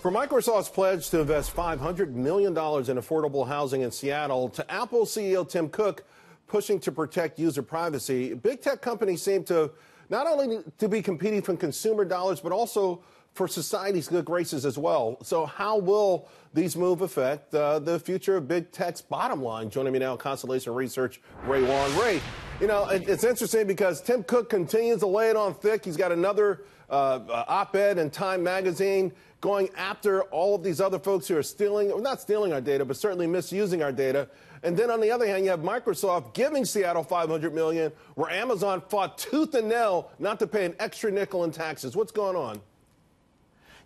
For Microsoft's pledge to invest $500 million in affordable housing in Seattle to Apple CEO Tim Cook pushing to protect user privacy, big tech companies seem to not only to be competing for consumer dollars, but also for society's good graces as well. So how will these moves affect the future of big tech's bottom line? Joining me now, Constellation Research, Wang. You know, it's interesting because Tim Cook continues to lay it on thick. He's got another op-ed in Time magazine going after all of these other folks who are stealing, or not stealing our data, but certainly misusing our data. And then on the other hand, you have Microsoft giving Seattle $500 million, where Amazon fought tooth and nail not to pay an extra nickel in taxes. What's going on?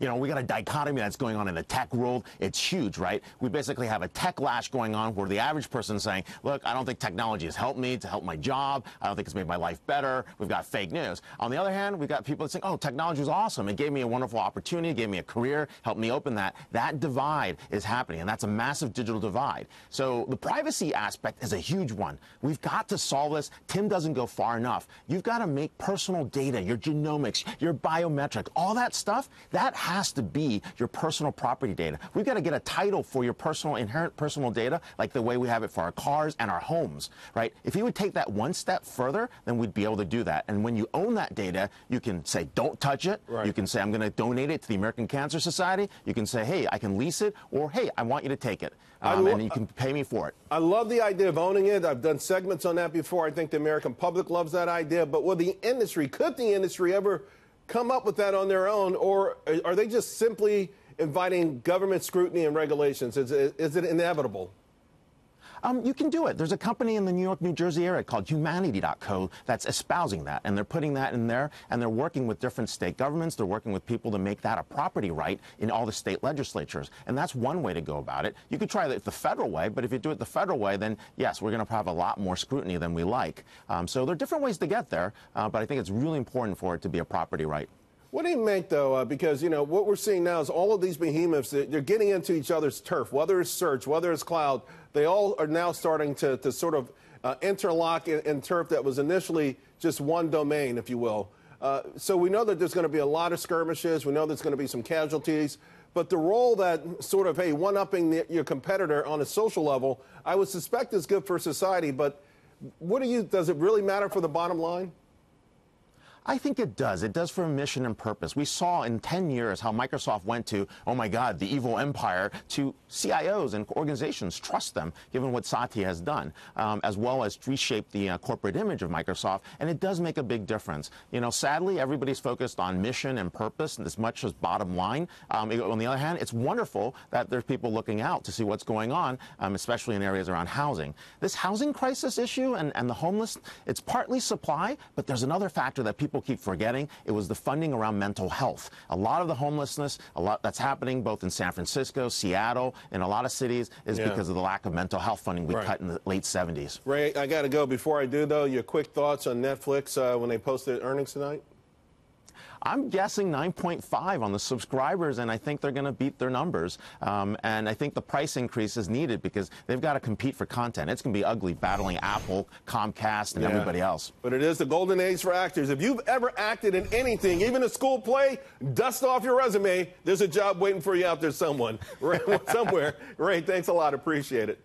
You know, we got a dichotomy that's going on in the tech world. It's huge, right? We basically have a tech lash going on where the average person is saying, look, I don't think technology has helped me to help my job. I don't think it's made my life better. We've got fake news. On the other hand, we've got people that say, oh, technology is awesome. It gave me a wonderful opportunity, it gave me a career, helped me open that. That divide is happening, and that's a massive digital divide. So the privacy aspect is a huge one. We've got to solve this. Tim doesn't go far enough. You've got to make personal data, your genomics, your biometric, all that stuff, that has to be your personal property data. We've got to get a title for your personal, inherent personal data, like the way we have it for our cars and our homes, right? If you would take that one step further, then we'd be able to do that. And when you own that data, you can say, don't touch it. Right. You can say, I'm going to donate it to the American Cancer Society. You can say, hey, I can lease it, or hey, I want you to take it. And you can pay me for it. I love the idea of owning it. I've done segments on that before. I think the American public loves that idea. But will the industry, could the industry ever come up with that on their own, or are they just simply inviting government scrutiny and regulations? Is it inevitable? You can do it. There's a company in the New York, New Jersey area called Humanity.co that's espousing that, and they're putting that in there, and they're working with different state governments. They're working with people to make that a property right in all the state legislatures, and that's one way to go about it. You could try it the federal way, but if you do it the federal way, then yes, we're going to have a lot more scrutiny than we like. So there are different ways to get there, but I think it's really important for it to be a property right. What do you make, though, because, you know, what we're seeing now is all of these behemoths, they're getting into each other's turf, whether it's search, whether it's cloud. They all are now starting to sort of interlock in turf that was initially just one domain, if you will. So we know that there's going to be a lot of skirmishes. We know there's going to be some casualties. But the role that sort of, hey, one-upping your competitor on a social level, I would suspect is good for society. But does it really matter for the bottom line? I think it does. It does for a mission and purpose. We saw in 10 years how Microsoft went to, oh my God, the evil empire, to CIOs and organizations trust them, given what Satya has done, as well as reshape the corporate image of Microsoft. And it does make a big difference. You know, sadly, everybody's focused on mission and purpose as much as bottom line. On the other hand, it's wonderful that there's people looking out to see what's going on, especially in areas around housing. This housing crisis issue and the homeless, it's partly supply, but there's another factor that people keep forgetting. It was the funding around mental health. A lot of the homelessness, a lot that's happening both in San Francisco, Seattle, and a lot of cities is because of the lack of mental health funding we cut in the late 70s. Ray, I got to go. Before I do, though, your quick thoughts on Netflix when they posted earnings tonight? I'm guessing 9.5 on the subscribers, and I think they're going to beat their numbers. And I think the price increase is needed because they've got to compete for content. It's going to be ugly battling Apple, Comcast, and everybody else. But it is the golden age for actors. If you've ever acted in anything, even a school play, dust off your resume. There's a job waiting for you out there somewhere. Ray, thanks a lot. Appreciate it.